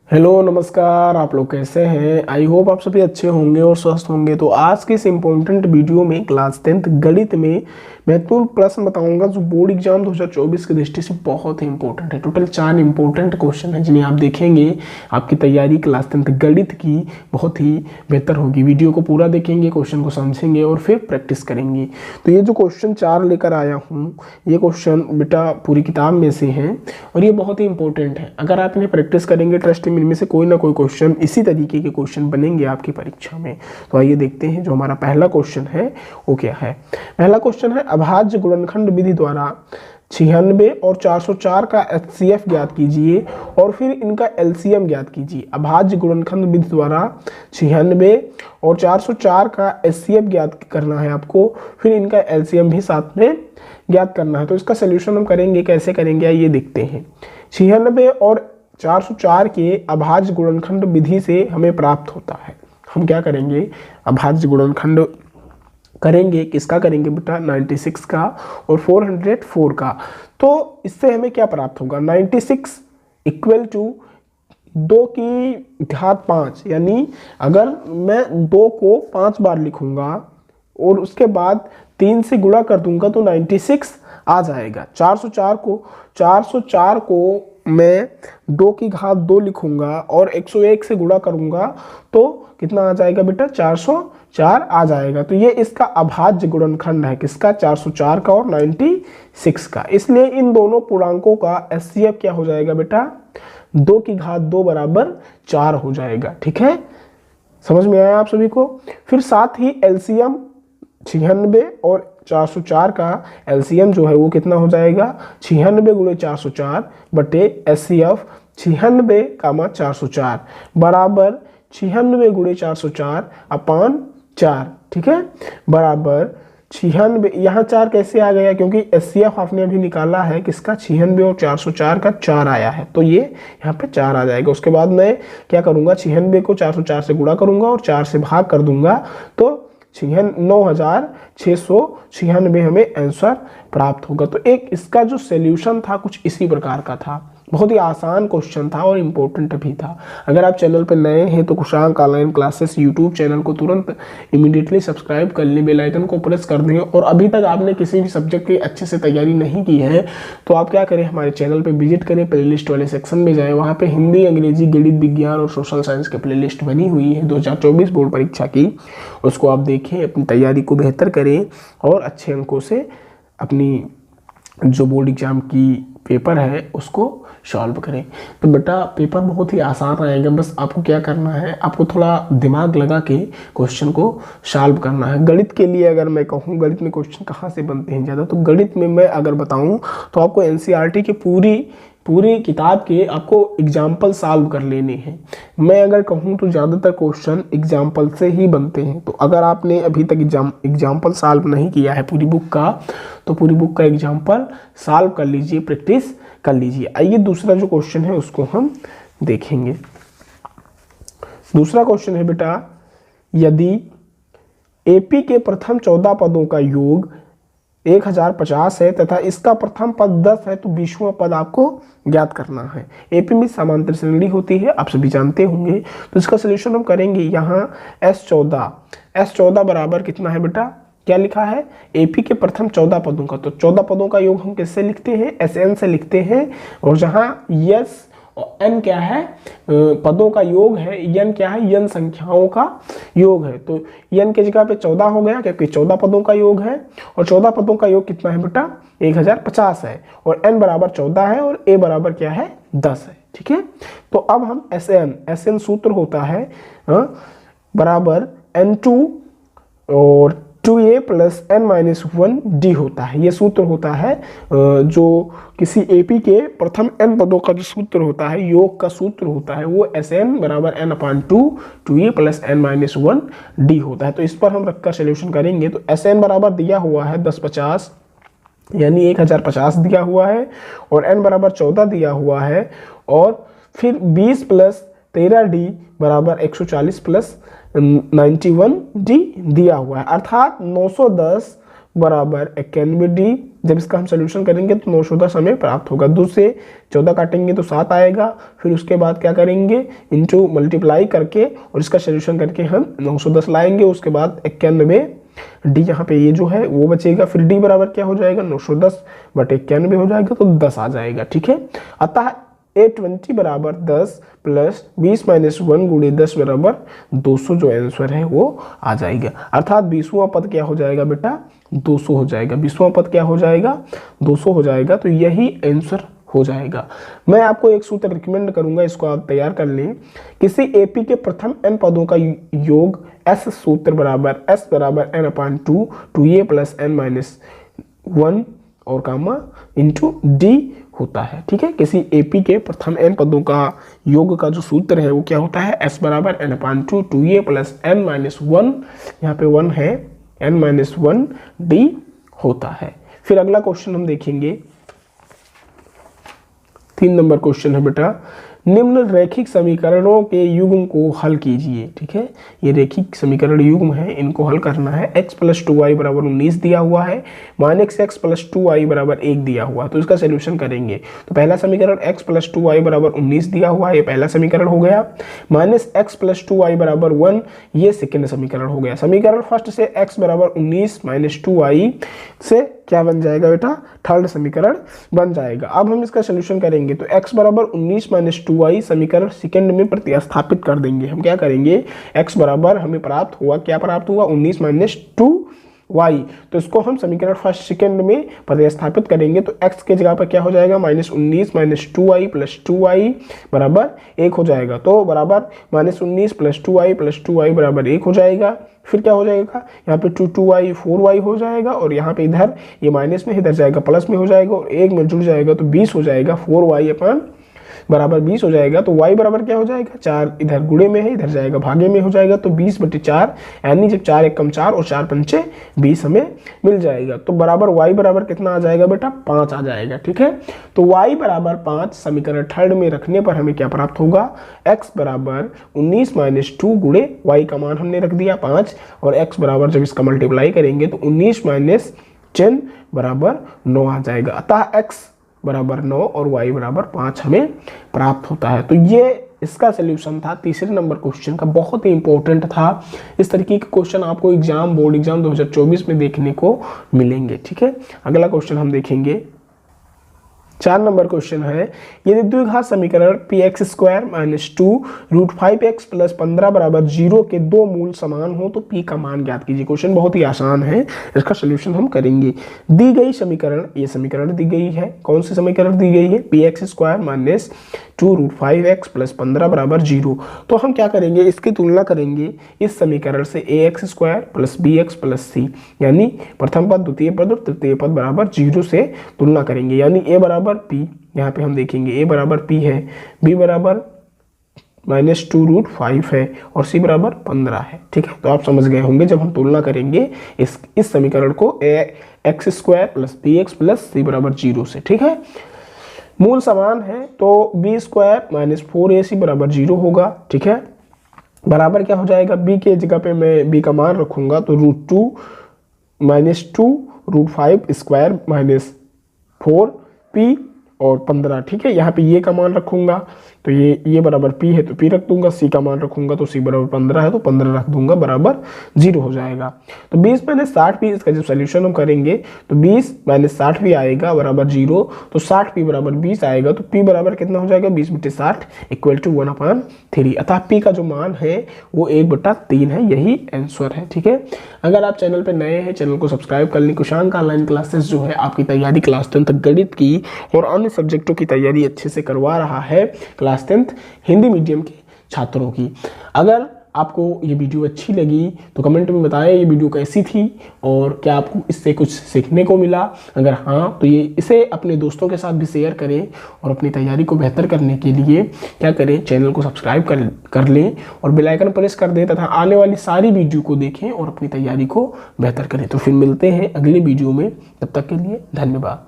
Hello नमस्कार। आप लोग कैसे हैं? आई होप आप सभी अच्छे होंगे और स्वस्थ होंगे। तो आज के इस इम्पोर्टेंट वीडियो में क्लास 10th गणित में महत्वपूर्ण प्रश्न बताऊंगा जो बोर्ड एग्जाम 2024 की दृष्टि से बहुत ही इंपॉर्टेंट है। टोटल 4 इंपॉर्टेंट क्वेश्चन हैं जिन्हें आप देखेंगे, आपकी तैयारी क्लास 10th गणित की बहुत ही बेहतर होगी। वीडियो को पूरा देखेंगे, क्वेश्चन को समझेंगे और फिर प्रैक्टिस करेंगे। तो ये जो क्वेश्चन 4 लेकर आया हूँ, ये क्वेश्चन बेटा पूरी किताब में से हैं और ये बहुत ही इंपॉर्टेंट है। अगर आप इन्हें प्रैक्टिस करेंगे, ट्रस्ट में इनमें से कोई ना कोई क्वेश्चन इसी तरीके के क्वेश्चन बनेंगे आपकी परीक्षा में। तो आइए देखते हैं जो हमारा पहला क्वेश्चन है वो क्या है। पहला क्वेश्चन है, अभाज्य गुणनखंड विधि द्वारा 96 और 404 का एचसीएफ ज्ञात कीजिए और फिर इनका एलसीएम ज्ञात कीजिए। अभाज्य गुणनखंड विधि द्वारा 96 और 404 का एचसीएफ ज्ञात करना है आपको, फिर इनका एलसीएम भी साथ में ज्ञात करना है। तो इसका सोल्यूशन हम करेंगे, कैसे करेंगे आइए देखते हैं। 96 और 404 के अभाज्य गुणनखंड विधि से हमें प्राप्त होता है। हम क्या करेंगे, अभाज्य गुणनखंड करेंगे, किसका करेंगे बेटा, 96 का और 404 का। तो इससे हमें क्या प्राप्त होगा, 96 इक्वल टू 2 की घात 5, यानी अगर मैं 2 को 5 बार लिखूंगा और उसके बाद 3 से गुणा कर दूंगा तो 96 आ जाएगा। 404 को मैं 2 की घात 2 लिखूंगा और 101 से गुणा करूंगा तो कितना आ जाएगा बेटा, 404 आ जाएगा। तो ये इसका अभाज्य गुणनखंड है, किसका, 404 का और 96 का। इसलिए इन दोनों पूर्णांकों का एचसीएफ क्या हो जाएगा बेटा, 2 की घात 2 बराबर 4 हो जाएगा। ठीक है, समझ में आया आप सभी को। फिर साथ ही एलसीएम 96 और 404 का एलसीएम जो है वो कितना हो जाएगा, 96 गुणे 404 बटे एचसीएफ 96 कामा 404 बराबर 96 गुणे 404 अपान 4। ठीक है, बराबर 96। यहाँ 4 कैसे आ गया, क्योंकि एचसीएफ आपने अभी निकाला है किसका, 96 और 404 का 4 आया है, तो ये यहाँ पे 4 आ जाएगा। उसके बाद मैं क्या करूँगा, 96 को 404 से गुणा करूँगा और 4 से भाग कर दूंगा तो 9696 हमें आंसर प्राप्त होगा। तो एक इसका जो सॉल्यूशन था कुछ इसी प्रकार का था। बहुत ही आसान क्वेश्चन था और इम्पोर्टेंट भी था। अगर आप चैनल पर नए हैं तो कुशांक ऑनलाइन क्लासेस यूट्यूब चैनल को तुरंत इमीडिएटली सब्सक्राइब कर लें, बेल आइकन को प्रेस कर दें। और अभी तक आपने किसी भी सब्जेक्ट की अच्छे से तैयारी नहीं की है तो आप क्या करें, हमारे चैनल पर विजिट करें, प्लेलिस्ट वाले सेक्शन में जाएँ, वहाँ पर हिंदी, अंग्रेजी, गणित, विज्ञान और सोशल साइंस की प्लेलिस्ट बनी हुई है 2024 बोर्ड परीक्षा की। उसको आप देखें, अपनी तैयारी को बेहतर करें और अच्छे अंकों से अपनी जो बोर्ड एग्जाम की पेपर है उसको सॉल्व करें। तो बेटा पेपर बहुत ही आसान आएगा, बस आपको क्या करना है, आपको थोड़ा दिमाग लगा के क्वेश्चन को सॉल्व करना है। गणित के लिए अगर मैं कहूँ, गणित में क्वेश्चन कहाँ से बनते हैं ज़्यादा, तो गणित में मैं अगर बताऊँ तो आपको एनसीईआरटी की पूरी किताब के आपको एग्जाम्पल सॉल्व कर लेने हैं। मैं अगर कहूँ तो ज़्यादातर क्वेश्चन एग्जाम्पल से ही बनते हैं। तो अगर आपने अभी तक एग्जाम्पल सॉल्व नहीं किया है पूरी बुक का, तो पूरी बुक का एग्जाम्पल सॉल्व कर लीजिए, प्रैक्टिस कर लीजिए। आइए दूसरा जो क्वेश्चन है उसको हम देखेंगे। दूसरा क्वेश्चन है बेटा, यदि एपी के प्रथम 14 पदों का योग 1050 है तथा इसका प्रथम पद 10 है तो 20वां पद आपको ज्ञात करना है। एपी में समांतर श्रेणी होती है, आप सभी जानते होंगे। तो इसका सलूशन हम करेंगे। यहाँ S14 बराबर कितना है बेटा, क्या लिखा है, एपी के प्रथम 14 पदों का। तो 14 पदों का योग हम किससे लिखते हैं, SN से लिखते हैं। और जहाँ यस और n क्या है, पदों का योग है, n क्या है, n संख्याओं का योग है। तो n की जगह पे 14 हो गया क्योंकि 14 पदों का योग है। और 14 पदों का योग कितना है बेटा, 1050 है। और n बराबर 14 है और a बराबर क्या है, 10 है। ठीक है, तो अब हम SN सूत्र होता है बराबर N2 और 2a प्लस n-1d होता है। ये सूत्र होता है जो किसी एपी के प्रथम n पदों का जो सूत्र होता है, योग का सूत्र होता है, वो SN बराबर n/2 2a प्लस n-1d होता है। तो इस पर हम रखकर सोल्यूशन करेंगे। तो SN बराबर दिया हुआ है 1050 यानी 1050 दिया हुआ है और n बराबर 14 दिया हुआ है और फिर 20 प्लस 13d बराबर 140 प्लस 91d दिया हुआ है। अर्थात 910 बराबर 91D। जब इसका हम सोल्यूशन करेंगे तो 910 हमें प्राप्त होगा। 2 से 14 काटेंगे तो 7 आएगा। फिर उसके बाद क्या करेंगे, इंटू मल्टीप्लाई करके और इसका सोल्यूशन करके हम 910 लाएंगे। उसके बाद 91D यहाँ पे ये जो है वो बचेगा। फिर D बराबर क्या हो जाएगा, 910 बटे 91 हो जाएगा तो 10 आ जाएगा। ठीक है, अतः A20 बराबर 10 प्लस 20 माइनस 1 गुणे 10 बराबर 200 जो आंसर है वो आ जाएगा। अर्थात 20वां पद क्या हो जाएगा बेटा, 200 हो जाएगा। 20वां पद क्या हो जाएगा, 200 हो जाएगा। तो यही आंसर हो जाएगा। मैं आपको एक सूत्र रिकमेंड करूंगा, इसको आप तैयार कर लें। किसी एपी के प्रथम n पदों का योग S सूत्र बराबर S बराबर n/2 2a plus n minus 1 और कामा इंटू D होता है। ठीक है, किसी एपी के प्रथम n पदों का योग का जो सूत्र है वो क्या होता है, S बराबर n/2 2a plus n minus 1, यहाँ पे 1 है, n माइनस 1 D होता है। फिर अगला क्वेश्चन हम देखेंगे, 3 नंबर क्वेश्चन है बेटा, निम्न रैखिक समीकरणों के युग्म को हल कीजिए। ठीक है, ये रैखिक समीकरण युग्म है, इनको हल करना है। x प्लस 2y बराबर 19 दिया हुआ है, माइनस x प्लस 2y बराबर 1 दिया हुआ है, तो इसका सोल्यूशन करेंगे। तो पहला समीकरण x प्लस 2y बराबर 19 दिया हुआ है, ये पहला समीकरण हो गया। माइनस x प्लस 2y बराबर 1, ये सेकेंड समीकरण हो गया। समीकरण फर्स्ट से x बराबर 19 माइनस 2y से क्या बन जाएगा बेटा, थर्ड समीकरण बन जाएगा। अब हम इसका सोल्यूशन करेंगे तो x बराबर 19 माइनस 2y समीकरण सेकंड में प्रतिस्थापित कर देंगे। हम क्या करेंगे, x बराबर हमें प्राप्त हुआ, क्या प्राप्त हुआ, 19 माइनस 2y, तो इसको हम समीकरण फर्स्ट सेकंड में प्रतिस्थापित करेंगे तो x के जगह पर क्या हो जाएगा, minus 19 minus 2y plus 2y बराबर 1 हो जाएगा। तो बराबर माइनस 19 प्लस 2y बराबर 1 हो जाएगा। फिर क्या हो जाएगा, यहाँ पे 2y 4y हो जाएगा और यहाँ पे इधर ये माइनस में, इधर जाएगा प्लस में हो जाएगा और 1 में जुड़ जाएगा तो 20 हो जाएगा। 4y अपन बराबर 20 हो जाएगा। तो y बराबर क्या हो जाएगा, 4 इधर गुणे में है, इधर जाएगा भागे में हो जाएगा तो 20 बटे 4, यानी जब 4 एक कम 4 और 4 पंचे 20 हमें मिल जाएगा। तो बराबर y बराबर कितना आ जाएगा बेटा, 5 आ जाएगा। ठीक है, तो y बराबर 5 समीकरण थर्ड में रखने पर हमें क्या प्राप्त होगा, x बराबर 19 माइनस 2 गुणे y का मान हमने रख दिया 5 और x बराबर जब इसका मल्टीप्लाई करेंगे तो 19 माइनस 10 बराबर 9 आ जाएगा। अतः x बराबर 9 और y बराबर 5 हमें प्राप्त होता है। तो ये इसका सोल्यूशन था तीसरे नंबर क्वेश्चन का, बहुत ही इंपॉर्टेंट था। इस तरीके के क्वेश्चन आपको एग्जाम, बोर्ड एग्जाम 2024 में देखने को मिलेंगे। ठीक है, अगला क्वेश्चन हम देखेंगे, 4 नंबर क्वेश्चन है, यदि द्विघात समीकरण px square minus 2 root 5x plus 15 बराबर 0 के दो मूल समान हो तो p का मान ज्ञात कीजिए। क्वेश्चन बहुत ही आसान है, इसका सोल्यूशन हम करेंगे। दी गई समीकरण, ये समीकरण दी गई है, कौन सी समीकरण दी गई है, px square minus 2 root 5x plus 15 बराबर 0। तो हम क्या करेंगे, इसकी तुलना करेंगे इस समीकरण से ax square plus bx plus c, यानी प्रथम पद, द्वितीय पद और तृतीय पद बराबर 0 से तुलना करेंगे। यानी a बराबर p, यहाँ पे हम देखेंगे a बराबर p है, b बराबर माइनस 2 रूट 5 है और c बराबर 15 है। ठीक है, तो आप समझ गए होंगे जब हम तुलना करेंगे इस समीकरण को X square plus B X plus C बराबर 0 से। ठीक है, मूल समान है तो बी स्क्वायर माइनस 4ac बराबर 0 होगा। ठीक है, बराबर क्या हो जाएगा, b के जगह पे मैं b का मान रखूंगा तो root 2 minus 2 root 5 square minus 4p और 15। ठीक है, यहाँ पे ये का मान रखूंगा तो ये बराबर p है तो p रख दूंगा, c का मान रखूंगा तो c बराबर 15 है तो 15 रख दूंगा, बराबर 0 हो जाएगा। तो 20 माइनस 60p, इसका जब सोल्यूशन हम करेंगे तो 20 माइनस 60p आएगा बराबर 0, तो 60p बराबर 20 आएगा तो p बराबर कितना हो जाएगा, 20 बटे 60 इक्वल टू 1/3। अतः p का जो मान है वो 1/3 है, यही आंसर है। ठीक है, अगर आप चैनल पर नए हैं, चैनल को सब्सक्राइब कर लें। कुशांक ऑनलाइन क्लासेस जो है आपकी तैयारी क्लास 10 तक गणित की और अन्य सब्जेक्टों की तैयारी अच्छे से करवा रहा है, क्लास 10 हिंदी मीडियम के छात्रों की। अगर आपको ये वीडियो अच्छी लगी तो कमेंट में बताएं ये वीडियो कैसी थी और क्या आपको इससे कुछ सीखने को मिला। अगर हाँ तो इसे अपने दोस्तों के साथ भी शेयर करें और अपनी तैयारी को बेहतर करने के लिए क्या करें, चैनल को सब्सक्राइब कर लें और बेल आइकन प्रेस कर दें तथा आने वाली सारी वीडियो को देखें और अपनी तैयारी को बेहतर करें। तो फिर मिलते हैं अगले वीडियो में, तब तक के लिए धन्यवाद।